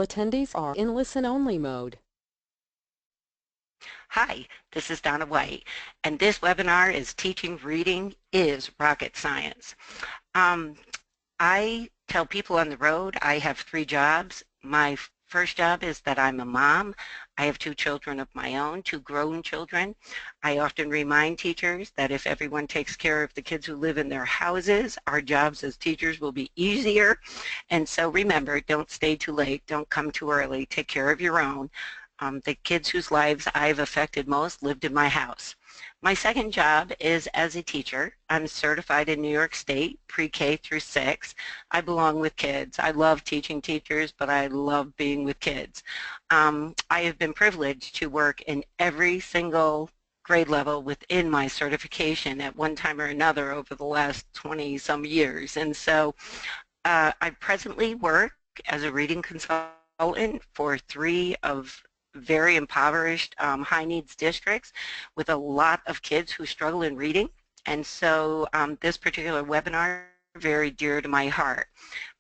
attendees are in listen-only mode. Hi, this is Donna Whyte, and this webinar is Teaching Reading is Rocket Science. I tell people on the road I have 3 jobs. My first job is that I'm a mom. I have 2 children of my own, 2 grown children. I often remind teachers that if everyone takes care of the kids who live in their houses, our jobs as teachers will be easier. And so remember, don't stay too late, don't come too early, take care of your own. The kids whose lives I've affected most lived in my house. My second job is as a teacher. I'm certified in New York State, pre-K through 6. I belong with kids. I love teaching teachers, but I love being with kids. I have been privileged to work in every single grade level within my certification at one time or another over the last 20-some years. And so I presently work as a reading consultant for 3 of very impoverished high needs districts with a lot of kids who struggle in reading. And so this particular webinar is very dear to my heart.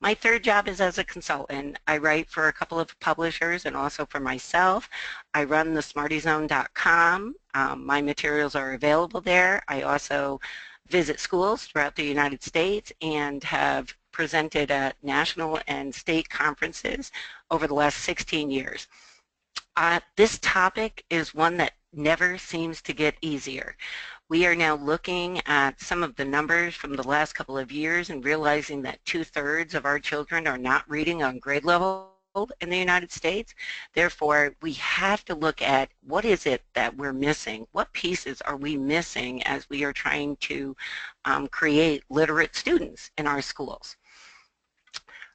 My third job is as a consultant. I write for a couple of publishers and also for myself. I run the smartyzone.com. My materials are available there. I also visit schools throughout the United States and have presented at national and state conferences over the last 16 years. This topic is one that never seems to get easier. We are now looking at some of the numbers from the last couple of years and realizing that 2/3 of our children are not reading on grade level in the United States. Therefore, we have to look at what is it that we're missing? What pieces are we missing as we are trying to create literate students in our schools?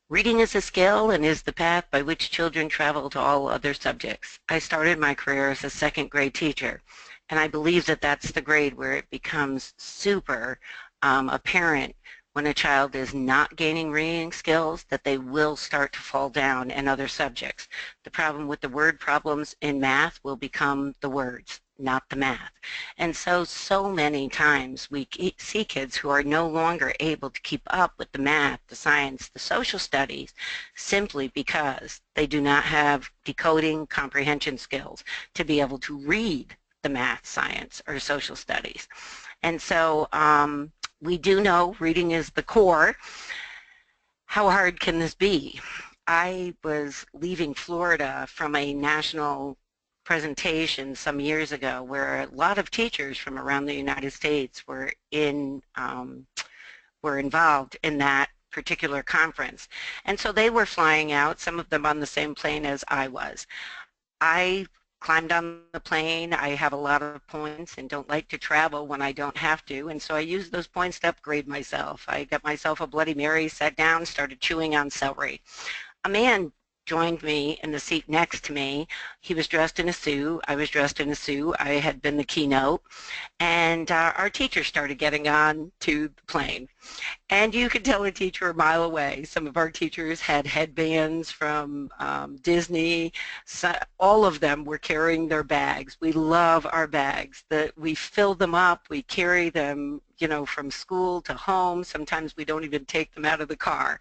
Reading is a skill and is the path by which children travel to all other subjects. I started my career as a 2nd grade teacher, and I believe that that's the grade where it becomes super apparent when a child is not gaining reading skills that they will start to fall down in other subjects. The problem with the word problems in math will become the words, not the math. And so many times we see kids who are no longer able to keep up with the math, the science, the social studies, simply because they do not have decoding comprehension skills to be able to read the math, science, or social studies. And so we do know reading is the core. How hard can this be? I was leaving Florida from a national presentation some years ago where a lot of teachers from around the United States were involved in that particular conference. And so they were flying out, some of them on the same plane as I was. I climbed on the plane. I have a lot of points and don't like to travel when I don't have to, and so I used those points to upgrade myself. I got myself a Bloody Mary, sat down, started chewing on celery. A man joined me in the seat next to me. He was dressed in a suit. I was dressed in a suit. I had been the keynote. And our teacher started getting on to the plane. And you could tell a teacher a mile away. Some of our teachers had headbands from Disney. So all of them were carrying their bags. We love our bags. We fill them up. We carry them, you know, from school to home. Sometimes we don't even take them out of the car.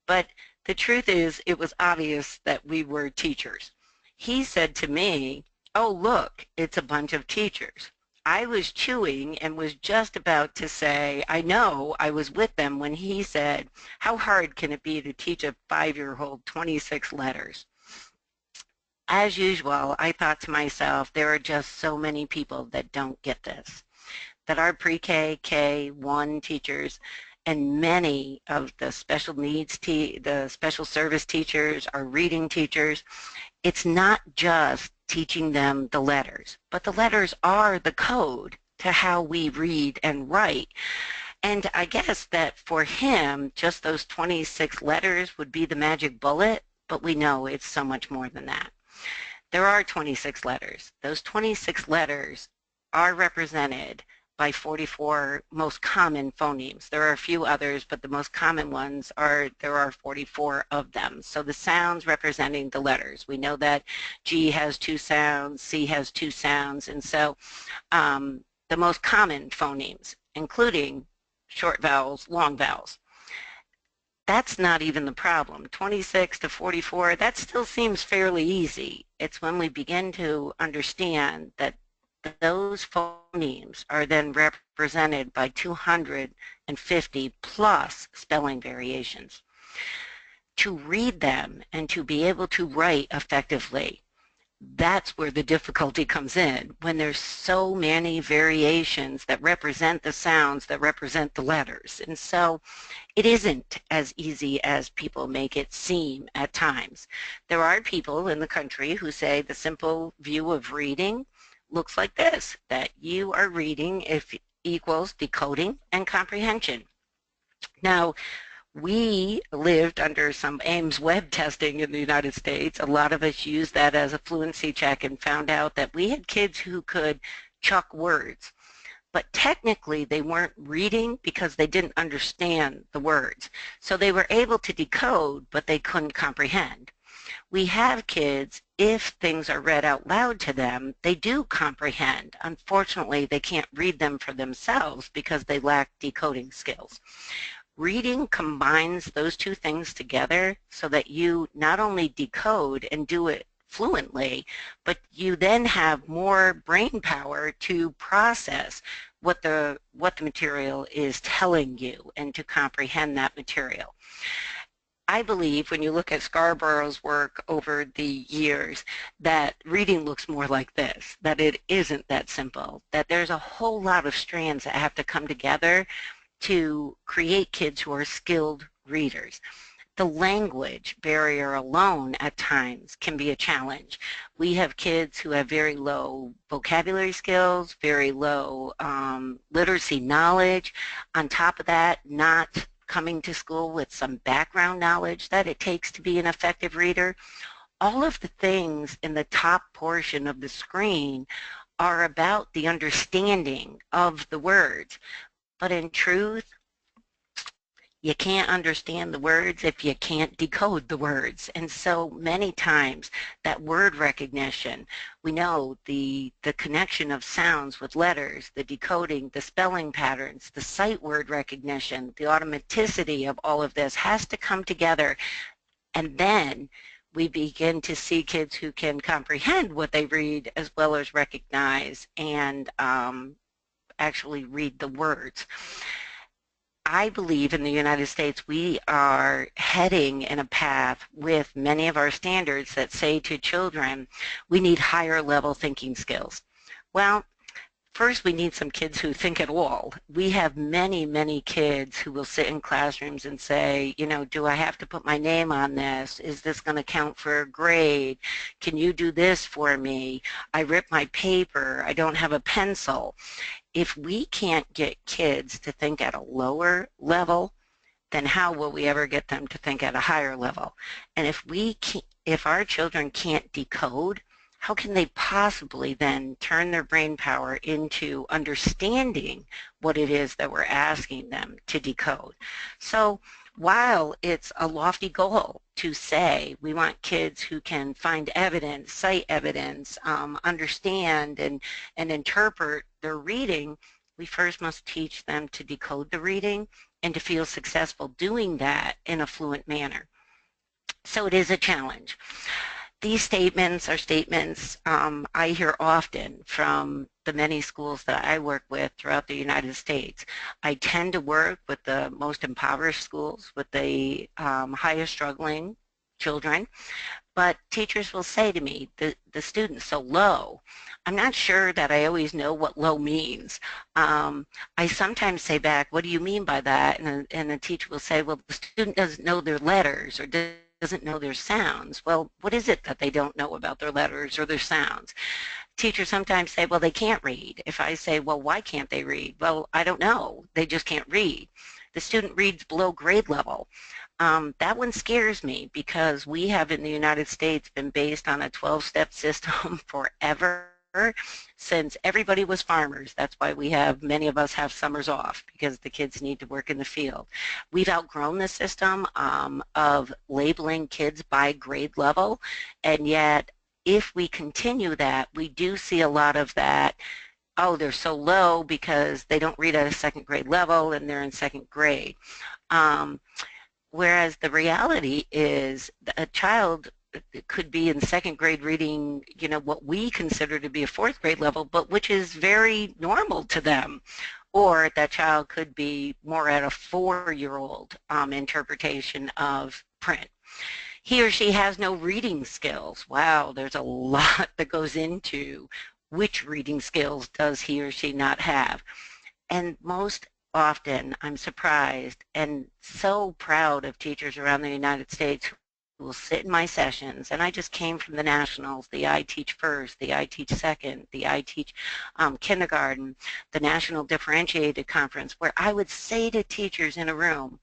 But the truth is, it was obvious that we were teachers. He said to me, "Oh, look, it's a bunch of teachers." I was chewing and was just about to say, I know I was with them, when he said, "How hard can it be to teach a 5-year-old 26 letters?" As usual, I thought to myself, there are just so many people that don't get this, that our pre-K, K1 teachers and many of the special needs, the special service teachers, our reading teachers, it's not just teaching them the letters, but the letters are the code to how we read and write. And I guess that for him, just those 26 letters would be the magic bullet, but we know it's so much more than that. There are 26 letters. Those 26 letters are represented by 44 most common phonemes. There are a few others, but the most common ones are, there are 44 of them. So the sounds representing the letters. We know that G has 2 sounds, C has 2 sounds, and so the most common phonemes, including short vowels, long vowels. That's not even the problem. 26 to 44, that still seems fairly easy. It's when we begin to understand that those phonemes are then represented by 250 plus spelling variations. To read them and to be able to write effectively, that's where the difficulty comes in, when there's so many variations that represent the sounds that represent the letters. And so it isn't as easy as people make it seem at times. There are people in the country who say the simple view of reading looks like this, that you are reading if equals decoding and comprehension. Now, we lived under some Ames web testing in the United States. A lot of us used that as a fluency check and found out that we had kids who could chuck words, but technically they weren't reading because they didn't understand the words. So they were able to decode, but they couldn't comprehend. We have kids, if things are read out loud to them, they do comprehend. Unfortunately, they can't read them for themselves because they lack decoding skills. Reading combines those two things together so that you not only decode and do it fluently, but you then have more brain power to process what the material is telling you and to comprehend that material. I believe when you look at Scarborough's work over the years that reading looks more like this, that it isn't that simple, that there's a whole lot of strands that have to come together to create kids who are skilled readers. The language barrier alone at times can be a challenge. We have kids who have very low vocabulary skills, very low literacy knowledge. On top of that, not coming to school with some background knowledge that it takes to be an effective reader. All of the things in the top portion of the screen are about the understanding of the words. But in truth, you can't understand the words if you can't decode the words. And so many times that word recognition, we know the connection of sounds with letters, the decoding, the spelling patterns, the sight word recognition, the automaticity of all of this has to come together. And then we begin to see kids who can comprehend what they read as well as recognize and actually read the words. I believe in the United States we are heading in a path with many of our standards that say to children we need higher level thinking skills. Well, first we need some kids who think at all. We have many, many kids who will sit in classrooms and say, you know, do I have to put my name on this? Is this going to count for a grade? Can you do this for me? I ripped my paper. I don't have a pencil. If we can't get kids to think at a lower level, then how will we ever get them to think at a higher level? And if our children can't decode, how can they possibly then turn their brain power into understanding what it is that we're asking them to decode? So while it's a lofty goal to say we want kids who can find evidence, cite evidence, understand and interpret their reading, we first must teach them to decode the reading and to feel successful doing that in a fluent manner. So it is a challenge. These statements are statements I hear often from the many schools that I work with throughout the United States. I tend to work with the most impoverished schools, with the highest struggling children, but teachers will say to me, the student's so low. I'm not sure that I always know what low means. I sometimes say back, what do you mean by that? And the teacher will say, well, the student doesn't know their letters or doesn't know their sounds. Well, what is it that they don't know about their letters or their sounds? Teachers sometimes say, well, they can't read. If I say, well, why can't they read? Well, I don't know. They just can't read. The student reads below grade level. That one scares me because we have in the United States been based on a 12-step system forever since everybody was farmers. That's why many of us have summers off, because the kids need to work in the field. We've outgrown the system of labeling kids by grade level, and yet if we continue that, we do see a lot of that, oh, they're so low because they don't read at a second grade level and they're in second grade. Whereas the reality is a child could be in second grade reading, what we consider to be a fourth grade level, but which is very normal to them. Or that child could be more at a 4-year-old interpretation of print. He or she has no reading skills. Wow, there's a lot that goes into which reading skills does he or she not have. And most often I'm surprised and so proud of teachers around the United States who will sit in my sessions, and I just came from the nationals, the I Teach First, the I Teach Second, the I Teach Kindergarten, the National Differentiated Conference, where I would say to teachers in a room,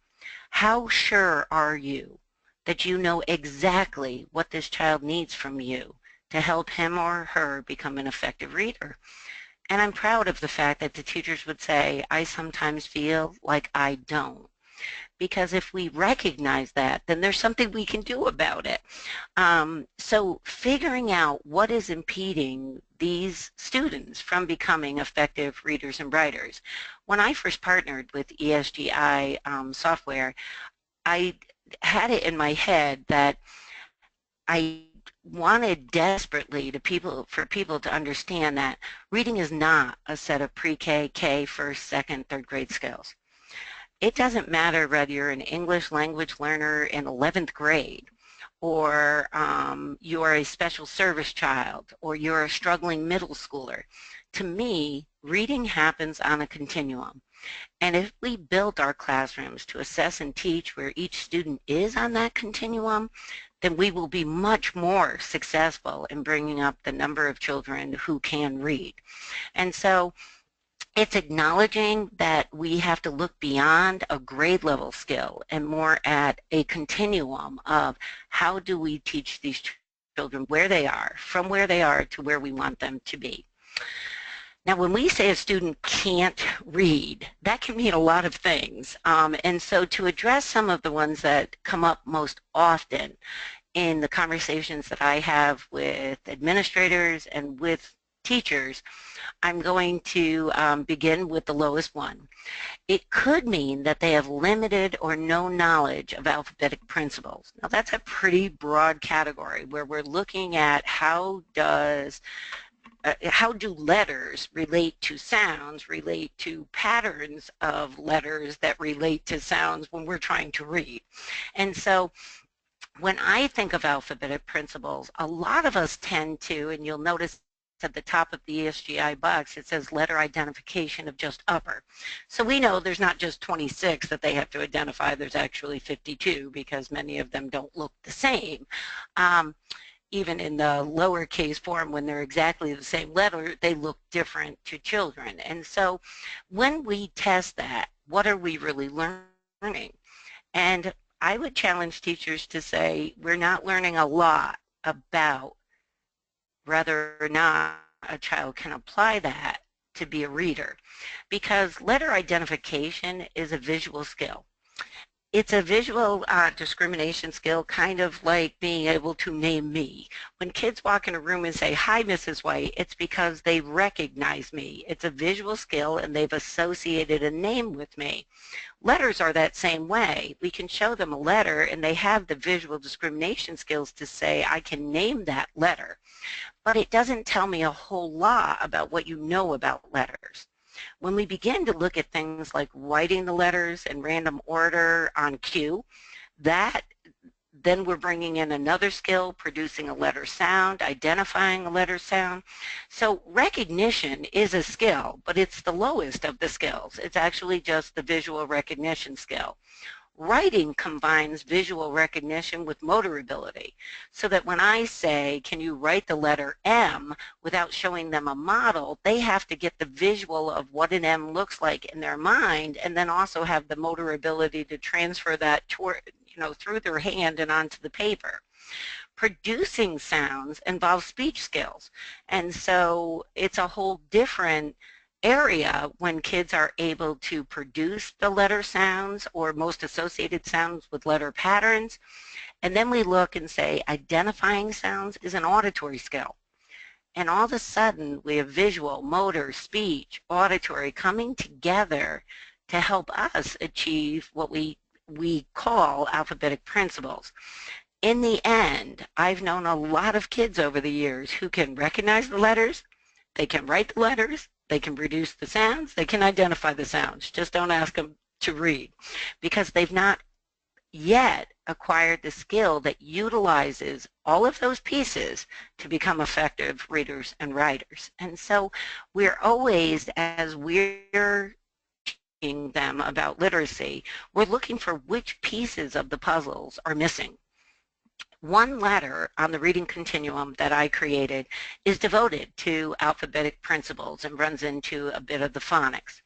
how sure are you that you know exactly what this child needs from you to help him or her become an effective reader? And I'm proud of the fact that the teachers would say, I sometimes feel like I don't. Because if we recognize that, then there's something we can do about it. So figuring out what is impeding these students from becoming effective readers and writers. When I first partnered with ESGI software, I had it in my head that I wanted desperately for people to understand that reading is not a set of pre-K, K, first, second, third grade skills. It doesn't matter whether you're an English language learner in 11th grade, or you're a special service child, or you're a struggling middle schooler. To me, reading happens on a continuum. And if we built our classrooms to assess and teach where each student is on that continuum, then we will be much more successful in bringing up the number of children who can read. And so it's acknowledging that we have to look beyond a grade level skill and more at a continuum of how do we teach these children where they are, from where they are to where we want them to be. Now, when we say a student can't read, that can mean a lot of things. And so to address some of the ones that come up most often in the conversations that I have with administrators and with teachers, I'm going to begin with the lowest one. It could mean that they have limited or no knowledge of alphabetic principles. Now, that's a pretty broad category where we're looking at how do letters relate to sounds, relate to patterns of letters that relate to sounds when we're trying to read. And so when I think of alphabetic principles, a lot of us tend to, and you'll notice at the top of the ESGI box, it says letter identification of just upper. So we know there's not just 26 that they have to identify, there's actually 52 because many of them don't look the same. Even in the lowercase form, when they're exactly the same letter, they look different to children. And so when we test that, what are we really learning? And I would challenge teachers to say, we're not learning a lot about whether or not a child can apply that to be a reader, because letter identification is a visual skill. It's a visual discrimination skill, kind of like being able to name me. When kids walk in a room and say, hi, Mrs. White, it's because they recognize me. It's a visual skill and they've associated a name with me. Letters are that same way. We can show them a letter and they have the visual discrimination skills to say, I can name that letter. But it doesn't tell me a whole lot about what you know about letters. When we begin to look at things like writing the letters in random order on cue, then we're bringing in another skill, producing a letter sound, identifying a letter sound. So recognition is a skill, but it's the lowest of the skills. It's actually just the visual recognition skill. Writing combines visual recognition with motor ability, so that when I say, can you write the letter M without showing them a model, they have to get the visual of what an M looks like in their mind and then also have the motor ability to transfer that toward, through their hand and onto the paper. Producing sounds involves speech skills, and so it's a whole different area when kids are able to produce the letter sounds or most associated sounds with letter patterns. And then we look and say identifying sounds is an auditory skill. And all of a sudden we have visual, motor, speech, auditory coming together to help us achieve what we we call alphabetic principles. In the end, I've known a lot of kids over the years who can recognize the letters, they can write the letters, they can produce the sounds, they can identify the sounds. Just don't ask them to read, because they've not yet acquired the skill that utilizes all of those pieces to become effective readers and writers. And so we're always, as we're teaching them about literacy, we're looking for which pieces of the puzzles are missing. One letter on the reading continuum that I created is devoted to alphabetic principles and runs into a bit of the phonics.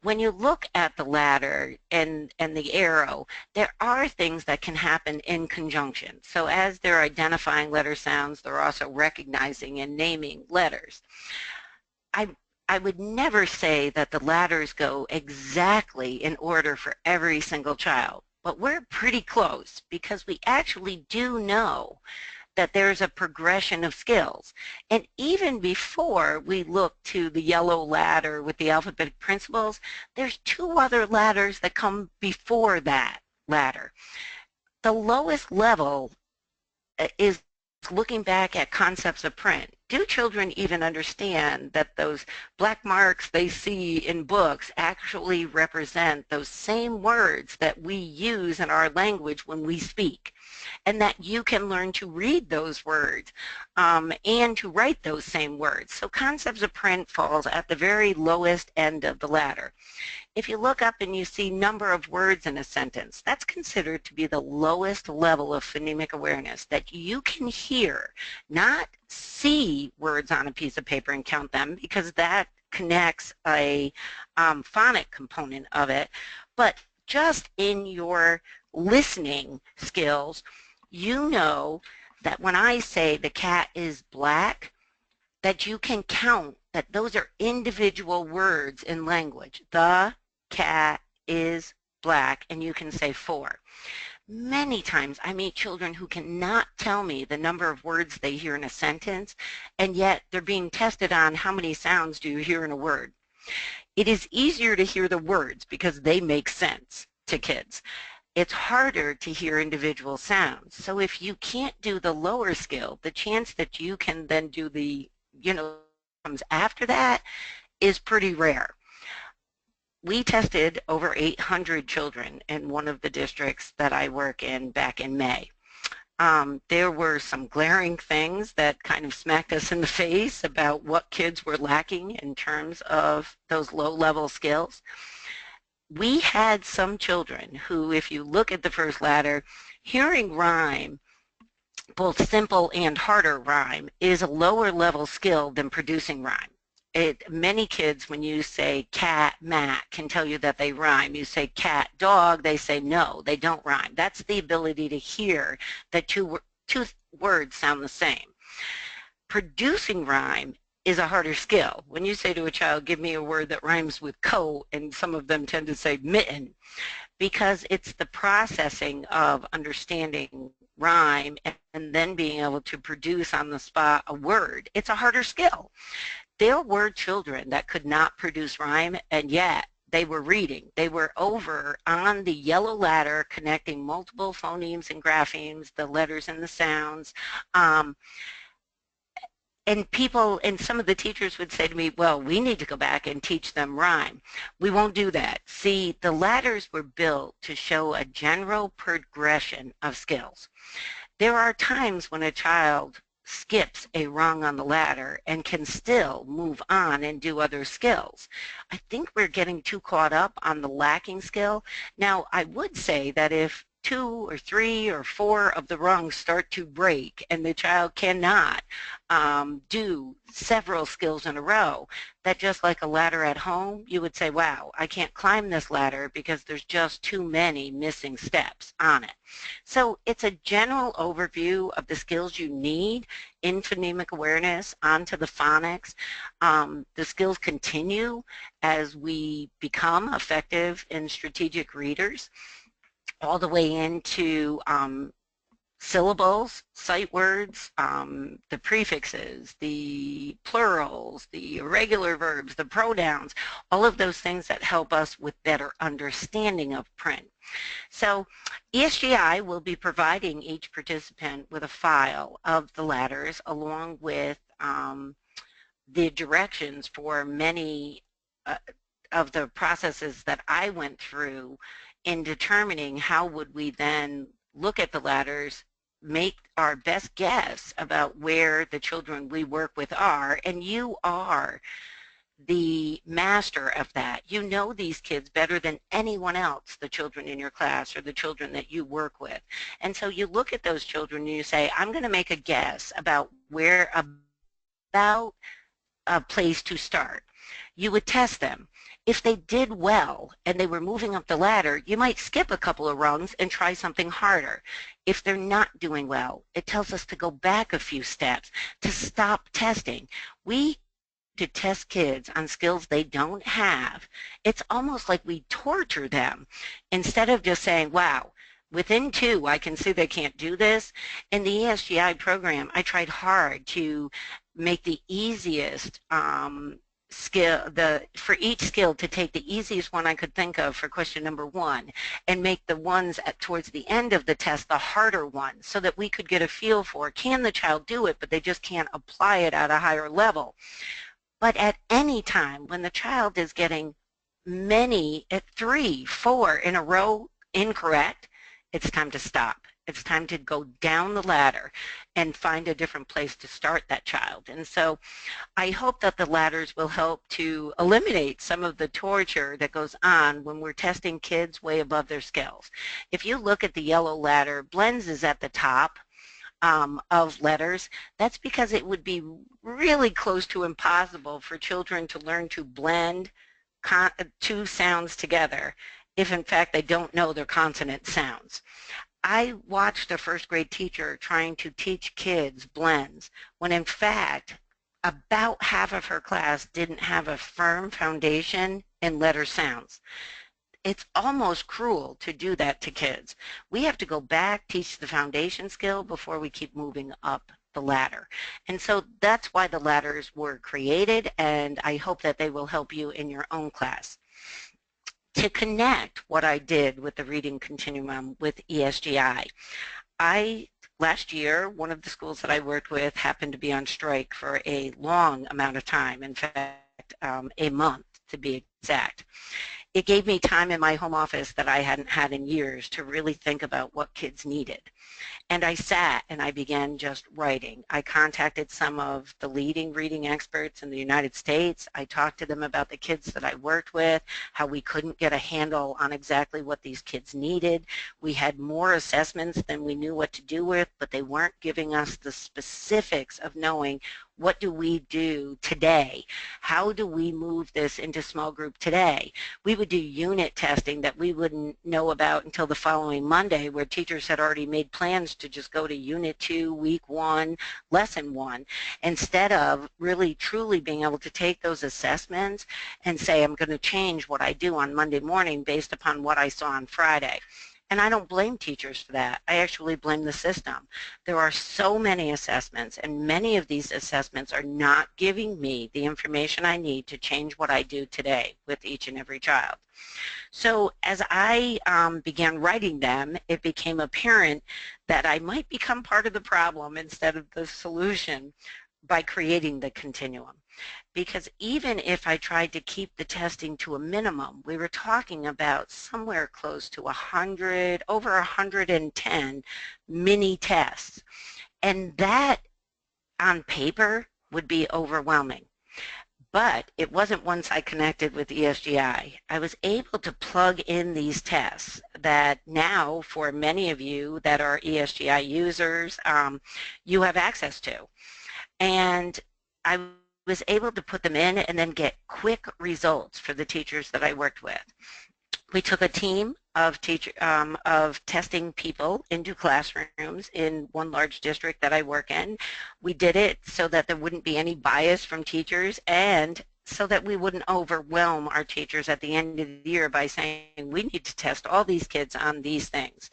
When you look at the ladder and the arrow, there are things that can happen in conjunction. So as they're identifying letter sounds, they're also recognizing and naming letters. I would never say that the ladders go exactly in order for every single child, but we're pretty close because we actually do know that there's a progression of skills. And even before we look to the yellow ladder with the alphabetic principles, there's two other ladders that come before that ladder. The lowest level is looking back at concepts of print. Do children even understand that those black marks they see in books actually represent those same words that we use in our language when we speak? And that you can learn to read those words and to write those same words. So concepts of print falls at the very lowest end of the ladder. If you look up and you see number of words in a sentence, that's considered to be the lowest level of phonemic awareness, that you can hear, not see words on a piece of paper and count them, because that connects a phonic component of it, but just in your listening skills, you know that when I say the cat is black, that you can count that those are individual words in language. The cat is black, and you can say 4. Many times I meet children who cannot tell me the number of words they hear in a sentence, and yet they're being tested on how many sounds do you hear in a word. It is easier to hear the words because they make sense to kids. It's harder to hear individual sounds. So if you can't do the lower skill, the chance that you can then do the, comes after that is pretty rare. We tested over 800 children in one of the districts that I work in back in May. There were some glaring things that kind of smacked us in the face about what kids were lacking in terms of those low-level skills. We had some children who, if you look at the first ladder, hearing rhyme, both simple and harder rhyme, is a lower level skill than producing rhyme. Many kids, when you say cat, mat, can tell you that they rhyme. You say cat, dog, they say no, they don't rhyme. That's the ability to hear that two words sound the same. Producing rhyme is a harder skill. When you say to a child, give me a word that rhymes with coat, and some of them tend to say mitten, because it's the processing of understanding rhyme and then being able to produce on the spot a word. It's a harder skill. There were children that could not produce rhyme, and yet they were reading. They were over on the yellow ladder connecting multiple phonemes and graphemes, the letters and the sounds. And some of the teachers would say to me, well, we need to go back and teach them rhyme. We won't do that. See, the ladders were built to show a general progression of skills. There are times when a child skips a rung on the ladder and can still move on and do other skills. I think we're getting too caught up on the lacking skill. Now, I would say that if 2 or 3 or 4 of the rungs start to break and the child cannot do several skills in a row, that just like a ladder at home, you would say, wow, I can't climb this ladder because there's just too many missing steps on it. So it's a general overview of the skills you need in phonemic awareness onto the phonics. The skills continue as we become effective in strategic readers, all the way into syllables, sight words, the prefixes, the plurals, the irregular verbs, the pronouns, all of those things that help us with better understanding of print. So ESGI will be providing each participant with a file of the letters along with the directions for many uh, of the processes that I went through in determining how would we then look at the letters, make our best guess about where the children we work with are, and you are the master of that. You know these kids better than anyone else, the children in your class or the children that you work with. And so you look at those children and you say, I'm going to make a guess about where about a place to start. You would test them. If they did well and they were moving up the ladder, you might skip a couple of rungs and try something harder. If they're not doing well, it tells us to go back a few steps, to stop testing. We to test kids on skills they don't have. It's almost like we torture them instead of just saying, wow, within 2, I can see they can't do this. In the ESGI program, I tried hard to make the easiest for each skill to take the easiest one I could think of for question number 1 and make the ones towards the end of the test the harder ones so that we could get a feel for, can the child do it, but they just can't apply it at a higher level. But at any time when the child is getting many, at 3, 4 in a row incorrect, it's time to stop. It's time to go down the ladder and find a different place to start that child. And so I hope that the ladders will help to eliminate some of the torture that goes on when we're testing kids way above their skills. If you look at the yellow ladder, blends is at the top of letters. That's because it would be really close to impossible for children to learn to blend 2 sounds together if in fact they don't know their consonant sounds. I watched a first grade teacher trying to teach kids blends when in fact about half of her class didn't have a firm foundation in letter sounds. It's almost cruel to do that to kids. We have to go back, teach the foundation skill before we keep moving up the ladder. And so that's why the ladders were created, and I hope that they will help you in your own class. To connect what I did with the reading continuum with ESGI, last year, one of the schools that I worked with happened to be on strike for a long amount of time, in fact, a month to be exact. It gave me time in my home office that I hadn't had in years to really think about what kids needed. And I sat and I began just writing. I contacted some of the leading reading experts in the United States. I talked to them about the kids that I worked with, how we couldn't get a handle on exactly what these kids needed. We had more assessments than we knew what to do with, but they weren't giving us the specifics of knowing what do we do today? How do we move this into small group today? We would do unit testing that we wouldn't know about until the following Monday, where teachers had already made plans to just go to Unit 2, Week 1, Lesson 1, instead of really truly being able to take those assessments and say, I'm going to change what I do on Monday morning based upon what I saw on Friday. And I don't blame teachers for that. I actually blame the system. There are so many assessments, and many of these assessments are not giving me the information I need to change what I do today with each and every child. So as I began writing them, it became apparent that I might become part of the problem instead of the solution by creating the continuum. Because even if I tried to keep the testing to a minimum, we were talking about somewhere close to 100, over 110 mini tests. And that on paper would be overwhelming. But it wasn't once I connected with ESGI. I was able to plug in these tests that now, for many of you that are ESGI users, you have access to. And I was able to put them in and then get quick results for the teachers that I worked with. We took a team of testing people into classrooms in one large district that I work in. We did it so that there wouldn't be any bias from teachers, and so that we wouldn't overwhelm our teachers at the end of the year by saying we need to test all these kids on these things.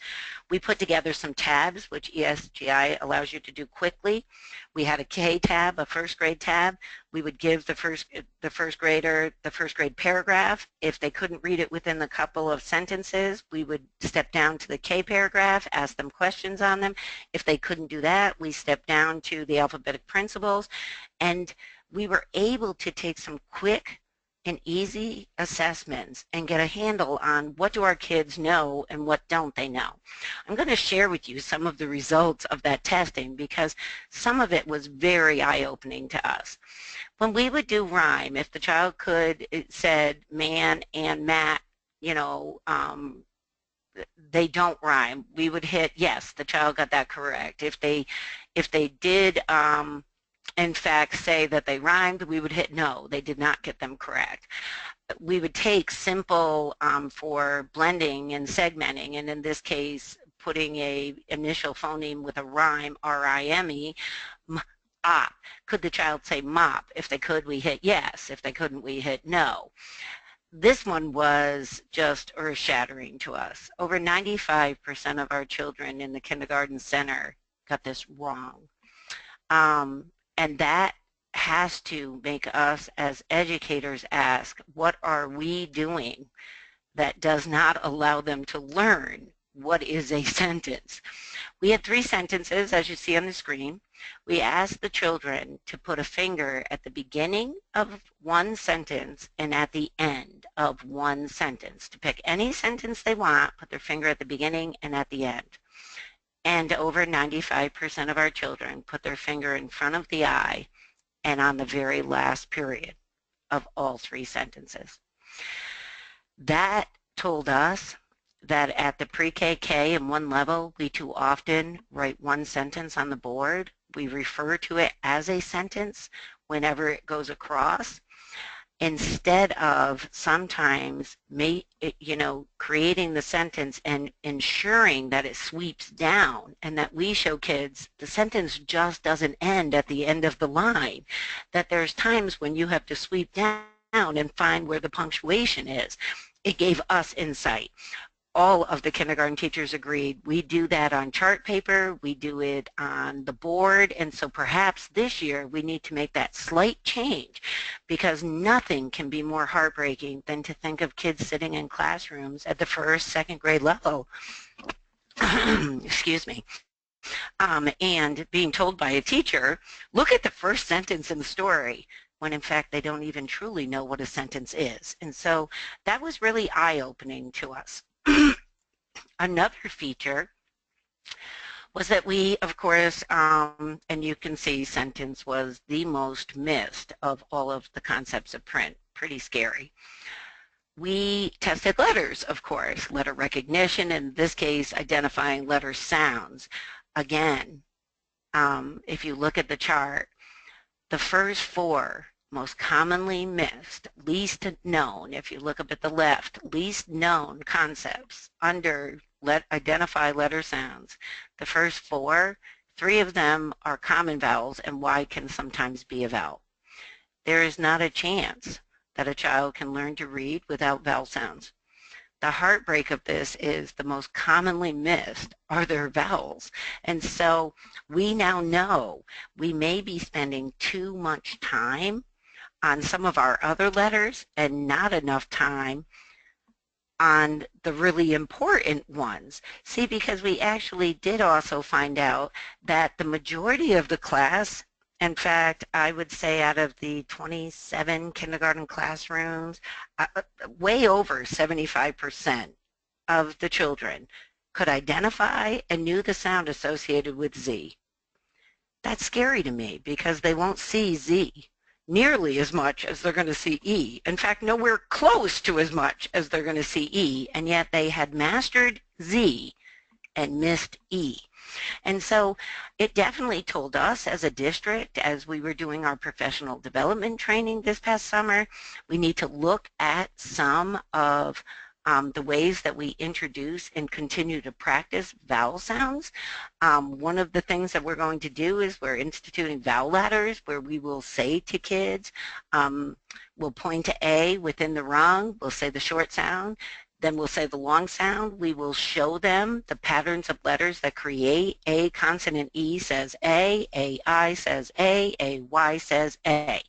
We put together some tabs, which ESGI allows you to do quickly. We had a K tab, a first grade tab. We would give the first grader the first grade paragraph. If they couldn't read it within a couple of sentences, we would step down to the K paragraph, ask them questions on them. If they couldn't do that, we stepped down to the Alphabetic Principles, and we were able to take some quick and easy assessments and get a handle on what do our kids know and what don't they know. I'm going to share with you some of the results of that testing because some of it was very eye-opening to us. When we would do rhyme, if the child could, it said man and Matt, you know, they don't rhyme, we would hit yes, the child got that correct. If they did in fact say that they rhymed, we would hit no, they did not get them correct. We would take simple for blending and segmenting, and in this case putting a initial phoneme with a rhyme, R-I-M-E, op. Could the child say mop? If they could, we hit yes. If they couldn't, we hit no. This one was just earth-shattering to us. Over 95% of our children in the kindergarten center got this wrong. And that has to make us as educators ask, what are we doing that does not allow them to learn what is a sentence? We had 3 sentences, as you see on the screen. We asked the children to put a finger at the beginning of one sentence and at the end of one sentence. To pick any sentence they want, put their finger at the beginning and at the end. And over 95% of our children put their finger in front of the I and on the very last period of all 3 sentences. That told us that at the pre-KK and 1 level, we too often write one sentence on the board. We refer to it as a sentence whenever it goes across, instead of sometimes creating the sentence and ensuring that it sweeps down and that we show kids the sentence just doesn't end at the end of the line, that there's times when you have to sweep down and find where the punctuation is. It gave us insight. All of the kindergarten teachers agreed we do that on chart paper, we do it on the board, and so perhaps this year we need to make that slight change, because nothing can be more heartbreaking than to think of kids sitting in classrooms at the 1st, 2nd grade level excuse me, and being told by a teacher, look at the first sentence in the story, when in fact they don't even truly know what a sentence is. And so that was really eye-opening to us. Another feature was that we, of course, and you can see sentence was the most missed of all of the concepts of print. Pretty scary. We tested letters, of course, letter recognition, in this case identifying letter sounds. Again, if you look at the chart, the first 4 most commonly missed, least known, if you look up at the left, least known concepts under identify letter sounds. The first 4, 3 of them are common vowels, and Y can sometimes be a vowel. There is not a chance that a child can learn to read without vowel sounds. The heartbreak of this is the most commonly missed are their vowels. And so we now know we may be spending too much time on some of our other letters and not enough time on the really important ones. See, because we actually did also find out that the majority of the class, in fact, I would say out of the 27 kindergarten classrooms, way over 75% of the children could identify and knew the sound associated with Z. That's scary to me because they won't see Z nearly as much as they're going to see E. In fact, nowhere close to as much as they're going to see E, and yet they had mastered Z and missed E. And so it definitely told us as a district, as we were doing our professional development training this past summer, we need to look at some of the ways that we introduce and continue to practice vowel sounds. One of the things that we're going to do is we're instituting vowel ladders where we will say to kids, we'll point to A within the rung, we'll say the short sound, then we'll say the long sound. We will show them the patterns of letters that create A consonant E says I says A Y says A.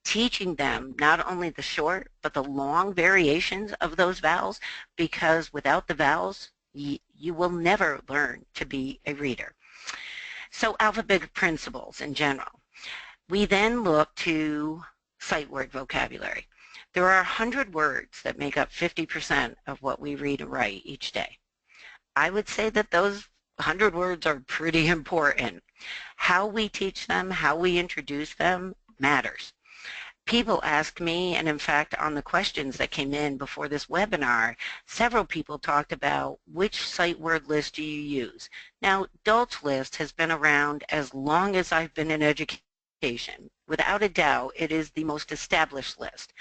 Teaching them not only the short but the long variations of those vowels, because without the vowels you will never learn to be a reader. So alphabetic principles in general. We then look to sight word vocabulary. There are 100 words that make up 50% of what we read and write each day. I would say that those 100 words are pretty important. How we teach them, how we introduce them matters. People ask me, and in fact on the questions that came in before this webinar, several people talked about which sight word list do you use. Now, Dolch list has been around as long as I've been in education. Without a doubt, it is the most established list.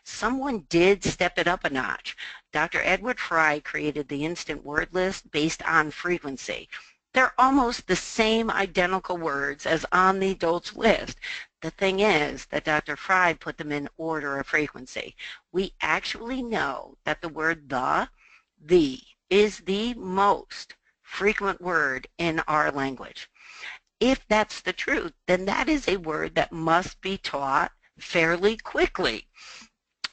Someone did step it up a notch. Dr. Edward Fry created the instant word list based on frequency. They're almost the same identical words as on the Dolch list. The thing is that Dr. Fry put them in order of frequency. We actually know that the word the, is the most frequent word in our language. If that's the truth, then that is a word that must be taught fairly quickly.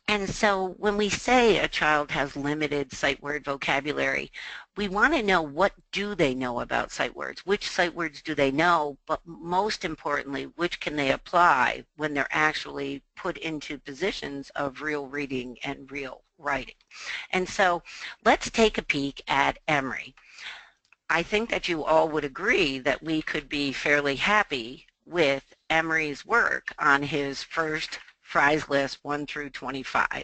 And so when we say a child has limited sight word vocabulary, we want to know what do they know about sight words, which sight words do they know, but most importantly, which can they apply when they're actually put into positions of real reading and real writing. And so let's take a peek at Emery. I think that you all would agree that we could be fairly happy with Emery's work on his first Fry's list 1 through 25.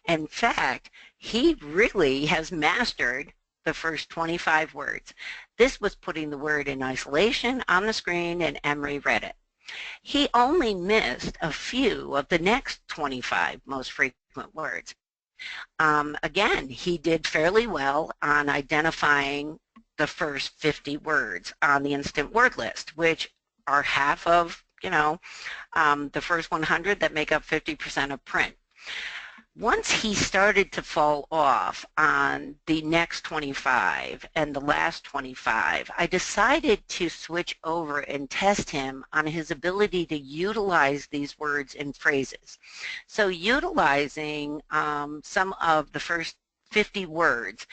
In fact, he really has mastered the first 25 words. This was putting the word in isolation on the screen, and Emery read it. He only missed a few of the next 25 most frequent words. Again, he did fairly well on identifying the first 50 words on the instant word list, which are half of the first 100 that make up 50% of print. Once he started to fall off on the next 25 and the last 25, I decided to switch over and test him on his ability to utilize these words in phrases. So utilizing some of the first 50 words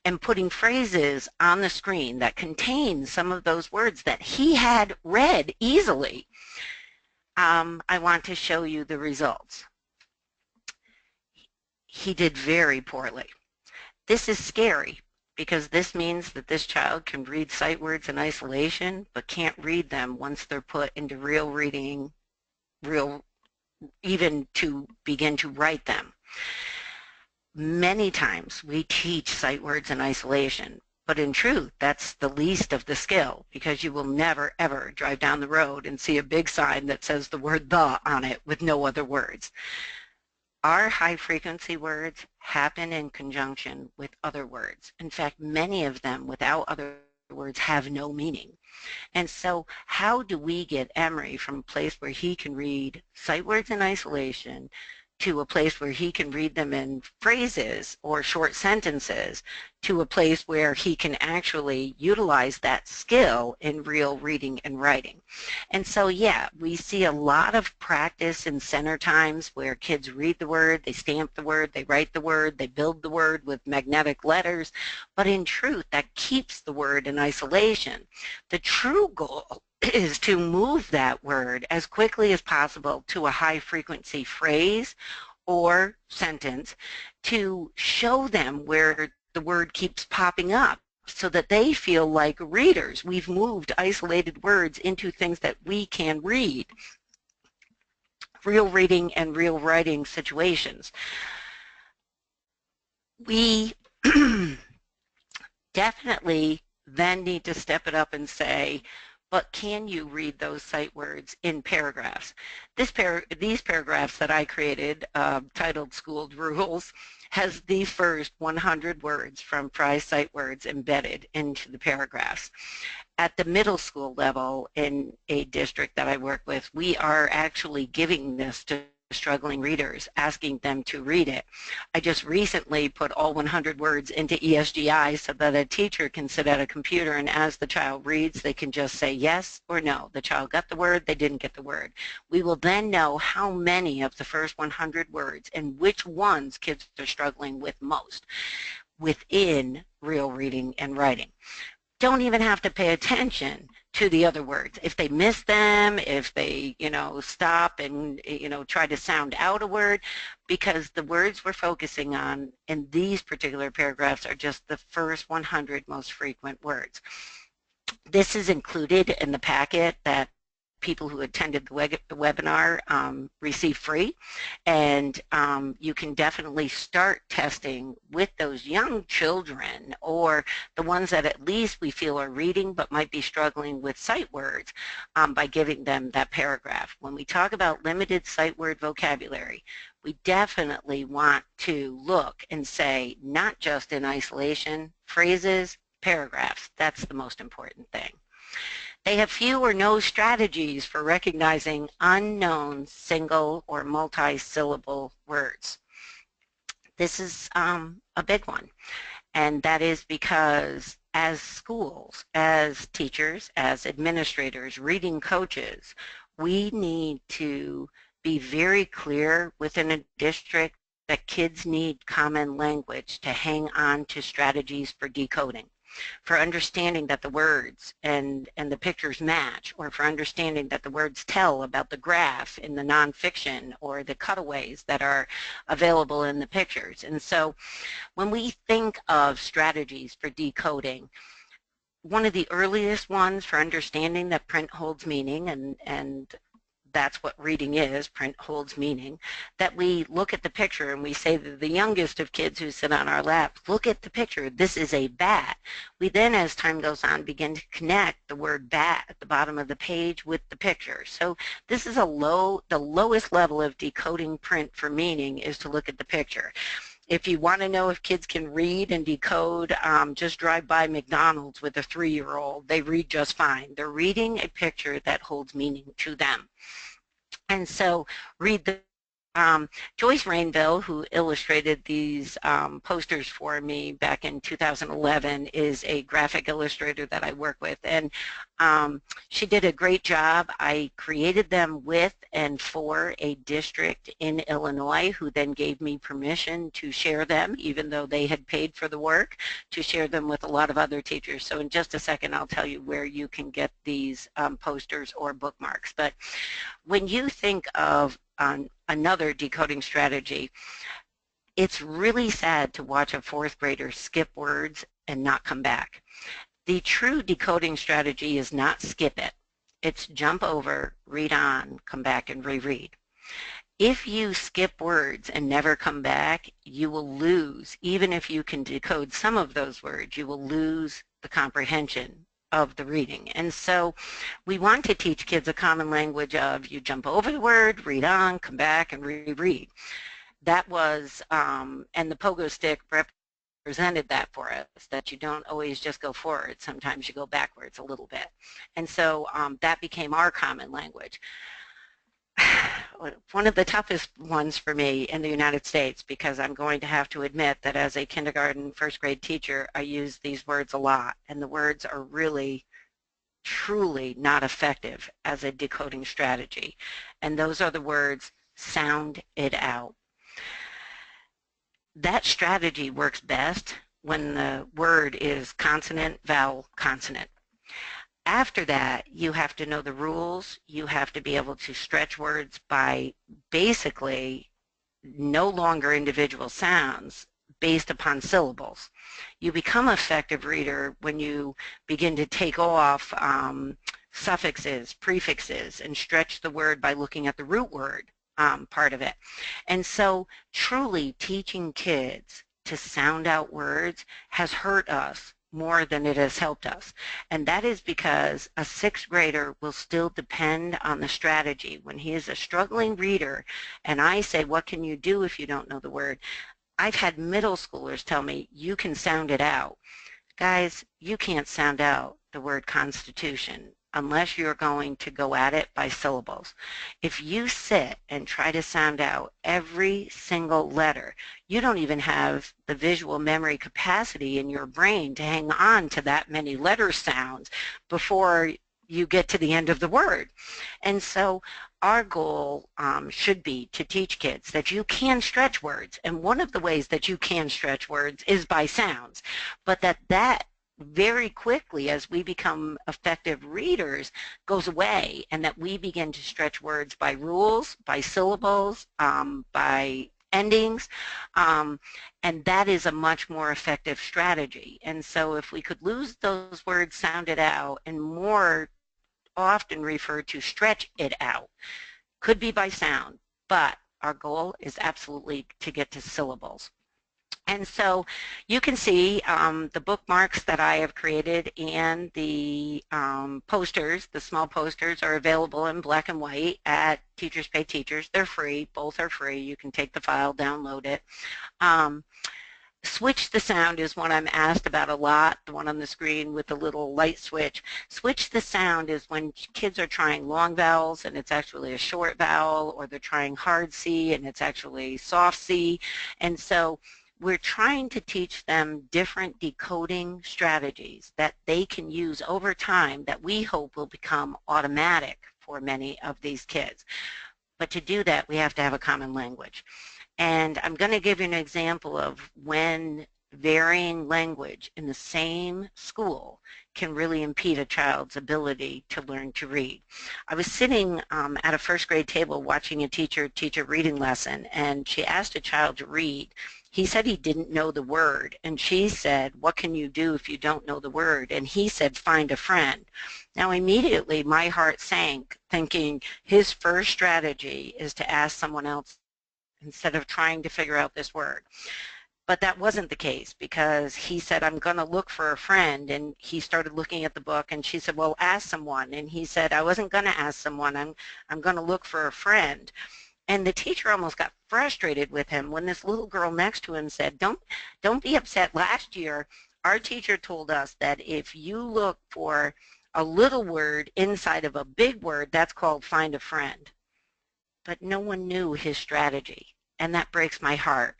and putting phrases on the screen that contain some of those words that he had read easily. I want to show you the results. He did very poorly. This is scary because this means that this child can read sight words in isolation but can't read them once they're put into real reading, even to begin to write them. Many times we teach sight words in isolation, but in truth, that's the least of the skill, because you will never, ever drive down the road and see a big sign that says the word the on it with no other words. Our high-frequency words happen in conjunction with other words. In fact, many of them without other words have no meaning. And so how do we get Emery from a place where he can read sight words in isolation to a place where he can read them in phrases or short sentences, to a place where he can actually utilize that skill in real reading and writing? And so, yeah, we see a lot of practice in center times where kids read the word, they stamp the word, they write the word, they build the word with magnetic letters, but in truth, that keeps the word in isolation. The true goal is to move that word as quickly as possible to a high-frequency phrase or sentence to show them where the word keeps popping up so that they feel like readers. We've moved isolated words into things that we can read. Real reading and real writing situations. We definitely then need to step it up and say, but can you read those sight words in paragraphs? These paragraphs that I created, titled School Drools, has the first 100 words from prize sight words embedded into the paragraphs. At the middle school level in a district that I work with, we are actually giving this to struggling readers, asking them to read it. I just recently put all 100 words into ESGI so that a teacher can sit at a computer, and as the child reads, they can just say yes or no. The child got the word, they didn't get the word. We will then know how many of the first 100 words and which ones kids are struggling with most within real reading and writing. Don't even have to pay attention to the other words. If they miss them, if they, stop and, try to sound out a word, because the words we're focusing on in these particular paragraphs are just the first 100 most frequent words. This is included in the packet that people who attended the webinar receive free, and you can definitely start testing with those young children, or the ones that at least we feel are reading but might be struggling with sight words, by giving them that paragraph. When we talk about limited sight word vocabulary, we definitely want to look and say, not just in isolation, phrases, paragraphs. That's the most important thing. They have few or no strategies for recognizing unknown single or multi-syllable words. This is a big one, and that is because as schools, as teachers, as administrators, reading coaches, we need to be very clear within a district that kids need common language to hang on to strategies for decoding, for understanding that the words and the pictures match, or for understanding that the words tell about the graph in the nonfiction or the cutaways that are available in the pictures. And so when we think of strategies for decoding, one of the earliest ones for understanding that print holds meaning, and that's what reading is, print holds meaning, that we look at the picture and we say to the youngest of kids who sit on our lap, look at the picture, this is a bat. We then, as time goes on, begin to connect the word bat at the bottom of the page with the picture. So this is the lowest level of decoding print for meaning, is to look at the picture. If you want to know if kids can read and decode, just drive by McDonald's with a 3-year-old. They read just fine. They're reading a picture that holds meaning to them. And so read the Joyce Rainville, who illustrated these posters for me back in 2011, is a graphic illustrator that I work with, and she did a great job. I created them with and for a district in Illinois, who then gave me permission to share them, even though they had paid for the work, to share them with a lot of other teachers. So in just a second, I'll tell you where you can get these posters or bookmarks. But when you think of another decoding strategy, it's really sad to watch a 4th grader skip words and not come back. The true decoding strategy is not skip it. It's jump over, read on, come back and reread. If you skip words and never come back, you will lose. Even if you can decode some of those words, you will lose the comprehension of the reading. And so we want to teach kids a common language of, you jump over the word, read on, come back and reread. That was, and the pogo stick represented that for us, that you don't always just go forward. Sometimes you go backwards a little bit. And so that became our common language. One of the toughest ones for me in the United States, because I'm going to have to admit that as a kindergarten, 1st grade teacher, I use these words a lot, and the words are really, truly not effective as a decoding strategy. And those are the words, sound it out. That strategy works best when the word is consonant, vowel, consonant. After that, you have to know the rules. You have to be able to stretch words by basically no longer individual sounds based upon syllables. You become an effective reader when you begin to take off suffixes, prefixes, and stretch the word by looking at the root word part of it. And so truly teaching kids to sound out words has hurt us more than it has helped us. And that is because a sixth grader will still depend on the strategy. When he is a struggling reader and I say, what can you do if you don't know the word? I've had middle schoolers tell me, you can sound it out. Guys, you can't sound out the word Constitution unless you're going to go at it by syllables. If you sit and try to sound out every single letter, you don't even have the visual memory capacity in your brain to hang on to that many letter sounds before you get to the end of the word. And so our goal should be to teach kids that you can stretch words, and one of the ways that you can stretch words is by sounds, but that very quickly, as we become effective readers, goes away, and that we begin to stretch words by rules, by syllables, by endings, and that is a much more effective strategy. And so if we could lose those words sounded out and more often refer to stretch it out, could be by sound, but our goal is absolutely to get to syllables. And so you can see the bookmarks that I have created and the posters, the small posters, are available in black and white at Teachers Pay Teachers. They're free. Both are free. You can take the file, download it. Switch the sound is one I'm asked about a lot, the one on the screen with the little light switch. Switch the sound is when kids are trying long vowels and it's actually a short vowel, or they're trying hard C and it's actually soft C. And so we're trying to teach them different decoding strategies that they can use over time that we hope will become automatic for many of these kids. But to do that, we have to have a common language. And I'm going to give you an example of when varying language in the same school can really impede a child's ability to learn to read. I was sitting at a first grade table watching a teacher teach a reading lesson, and she asked a child to read. He said he didn't know the word, and she said, what can you do if you don't know the word? And he said, find a friend. Now immediately my heart sank, thinking his first strategy is to ask someone else instead of trying to figure out this word. But that wasn't the case, because he said, I'm going to look for a friend, and he started looking at the book, and she said, well, ask someone. And he said, I wasn't going to ask someone, I'm going to look for a friend. And the teacher almost got frustrated with him when this little girl next to him said, don't be upset. Last year, our teacher told us that if you look for a little word inside of a big word, that's called find a friend. But no one knew his strategy, and that breaks my heart.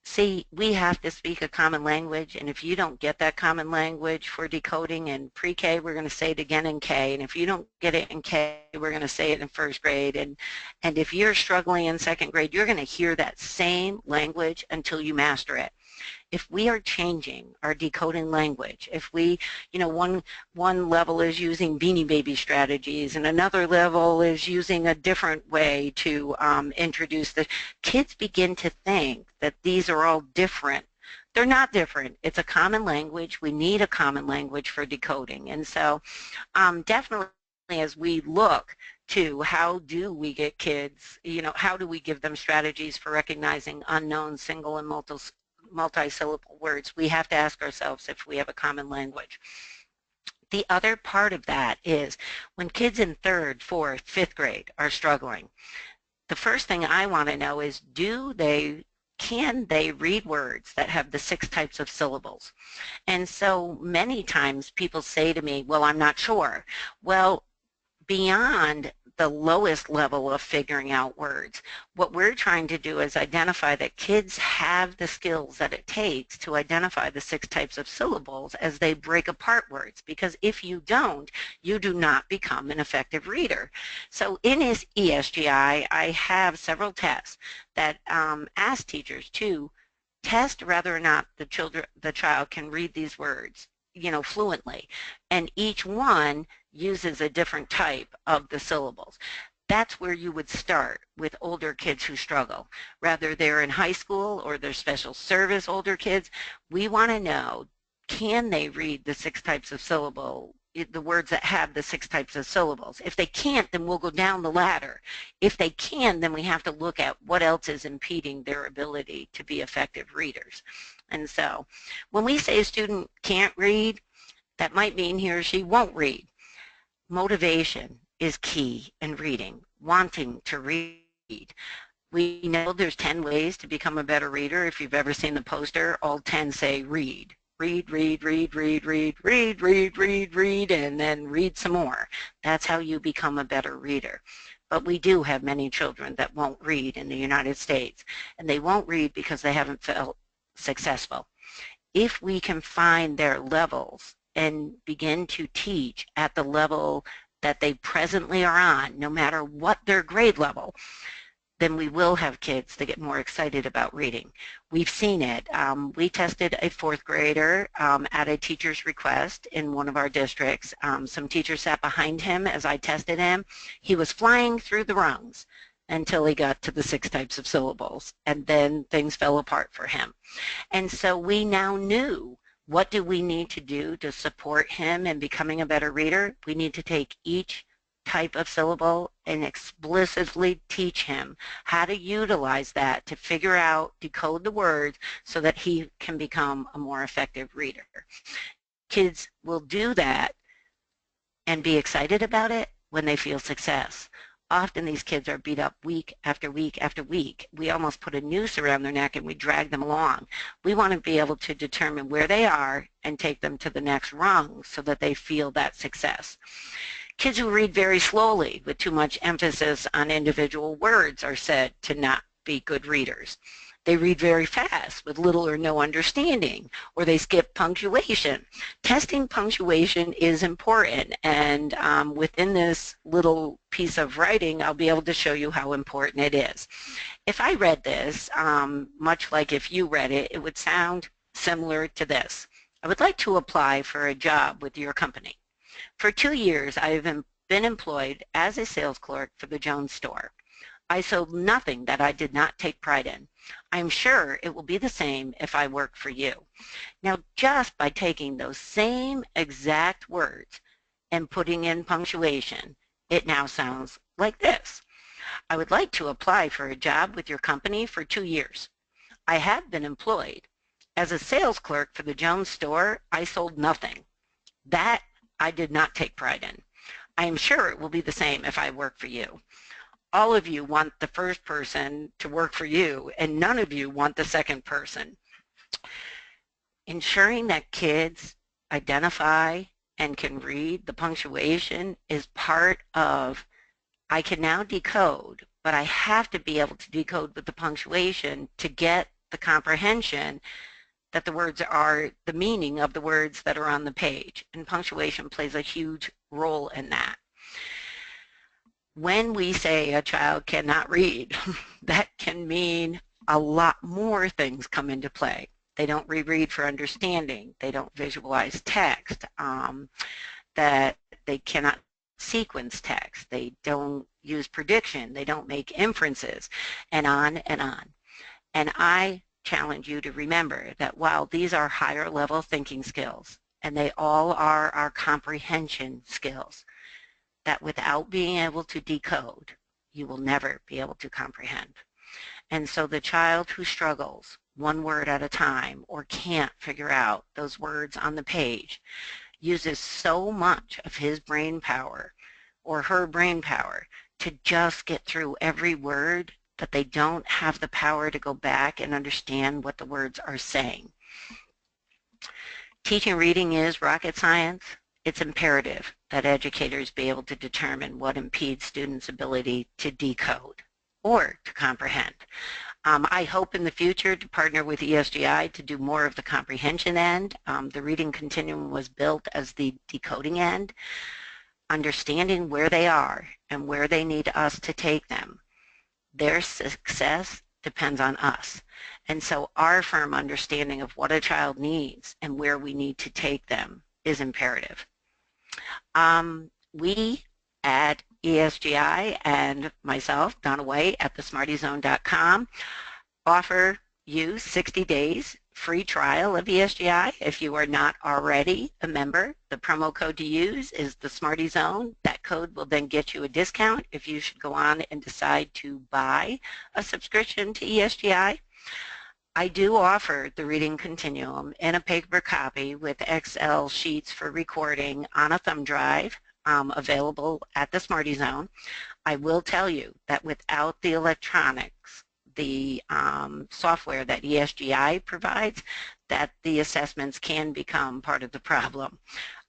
See, we have to speak a common language, and if you don't get that common language for decoding in pre-K, we're going to say it again in K, and if you don't get it in K, we're going to say it in first grade, and if you're struggling in second grade, you're going to hear that same language until you master it. If we are changing our decoding language, if we, one level is using Beanie Baby strategies and another level is using a different way to introduce the kids begin to think that these are all different. They're not different. It's a common language. We need a common language for decoding. And so definitely as we look to how do we get kids, how do we give them strategies for recognizing unknown single and multi-syllable words, we have to ask ourselves if we have a common language. The other part of that is when kids in third, fourth, fifth grade are struggling, the first thing I want to know is can they read words that have the 6 types of syllables? And so many times people say to me, well, I'm not sure. Well, beyond the lowest level of figuring out words, what we're trying to do is identify that kids have the skills that it takes to identify the 6 types of syllables as they break apart words, because if you don't, you do not become an effective reader. So in his ESGI, I have several tests that ask teachers to test whether or not the child can read these words fluently, and each one uses a different type of the syllables. That's where you would start with older kids who struggle. Whether they're in high school or they're special service older kids, we want to know, can they read the 6 types of syllable, the words that have the 6 types of syllables? If they can't, then we'll go down the ladder. If they can, then we have to look at what else is impeding their ability to be effective readers. And so when we say a student can't read, that might mean he or she won't read. Motivation is key in reading, wanting to read. We know there's 10 ways to become a better reader. If you've ever seen the poster, all 10 say read. Read, read, read, read, read, read, read, read, read, and then read some more. That's how you become a better reader. But we do have many children that won't read in the United States, and they won't read because they haven't felt successful. If we can find their levels and begin to teach at the level that they presently are on, no matter what their grade level, then we will have kids that get more excited about reading. We've seen it. We tested a fourth grader at a teacher's request in one of our districts. Some teachers sat behind him as I tested him. He was flying through the rungs until he got to the 6 types of syllables, and then things fell apart for him. And so we now knew, what do we need to do to support him in becoming a better reader? We need to take each type of syllable and explicitly teach him how to utilize that to figure out, decode the words so that he can become a more effective reader. Kids will do that and be excited about it when they feel success. Often these kids are beat up week after week after week. We almost put a noose around their neck and we drag them along. We want to be able to determine where they are and take them to the next rung so that they feel that success. Kids who read very slowly with too much emphasis on individual words are said to not be good readers. They read very fast with little or no understanding, or they skip punctuation. Testing punctuation is important, and within this little piece of writing, I'll be able to show you how important it is. If I read this, much like if you read it, it would sound similar to this. I would like to apply for a job with your company. For 2 years, I have been employed as a sales clerk for the Jones store. I sold nothing that I did not take pride in. I am sure it will be the same if I work for you. Now, just by taking those same exact words and putting in punctuation, it now sounds like this. I would like to apply for a job with your company for 2 years. I have been employed. As a sales clerk for the Jones store, I sold nothing. That I did not take pride in. I am sure it will be the same if I work for you. All of you want the first person to work for you, and none of you want the second person. Ensuring that kids identify and can read the punctuation is part of, I can now decode, but I have to be able to decode with the punctuation to get the comprehension that the words are the meaning of the words that are on the page, and punctuation plays a huge role in that. When we say a child cannot read, that can mean a lot more things come into play. They don't reread for understanding, they don't visualize text, that they cannot sequence text, they don't use prediction, they don't make inferences, and on and on. And I challenge you to remember that while these are higher level thinking skills, and they all are our comprehension skills, that without being able to decode, you will never be able to comprehend. And so the child who struggles one word at a time or can't figure out those words on the page uses so much of his brain power or her brain power to just get through every word that they don't have the power to go back and understand what the words are saying. Teaching reading is rocket science. It's imperative that educators be able to determine what impedes students' ability to decode or to comprehend. I hope in the future to partner with ESGI to do more of the comprehension end. The reading continuum was built as the decoding end, understanding where they are and where they need us to take them. Their success depends on us. And so our firm understanding of what a child needs and where we need to take them is imperative. We at ESGI and myself, Donna Whyte at thesmartyzone.com, offer you 60 days free trial of ESGI if you are not already a member. The promo code to use is the Smarty Zone. That code will then get you a discount if you should go on and decide to buy a subscription to ESGI. I do offer the reading continuum in a paper copy with Excel sheets for recording on a thumb drive, available at the Smarty Zone. I will tell you that without the electronics, the software that ESGI provides, that the assessments can become part of the problem.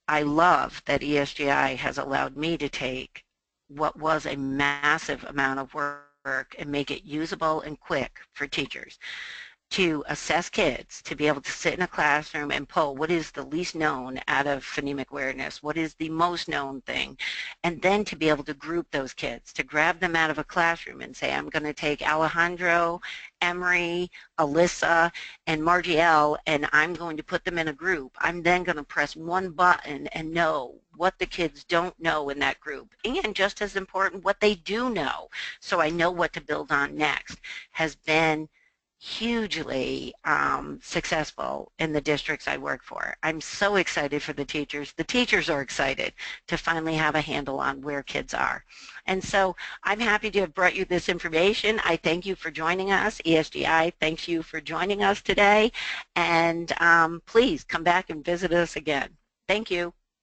I love that ESGI has allowed me to take what was a massive amount of work and make it usable and quick for teachers to assess kids, to be able to sit in a classroom and pull what is the least known out of phonemic awareness, what is the most known thing, and then to be able to group those kids, to grab them out of a classroom and say, I'm going to take Alejandro, Emery, Alyssa, and Margielle, and I'm going to put them in a group. I'm then going to press one button and know what the kids don't know in that group, and just as important, what they do know, so I know what to build on next, has been hugely successful in the districts I work for. I'm so excited for the teachers. The teachers are excited to finally have a handle on where kids are. And so I'm happy to have brought you this information. I thank you for joining us. ESGI thanks you for joining us today. And please come back and visit us again. Thank you.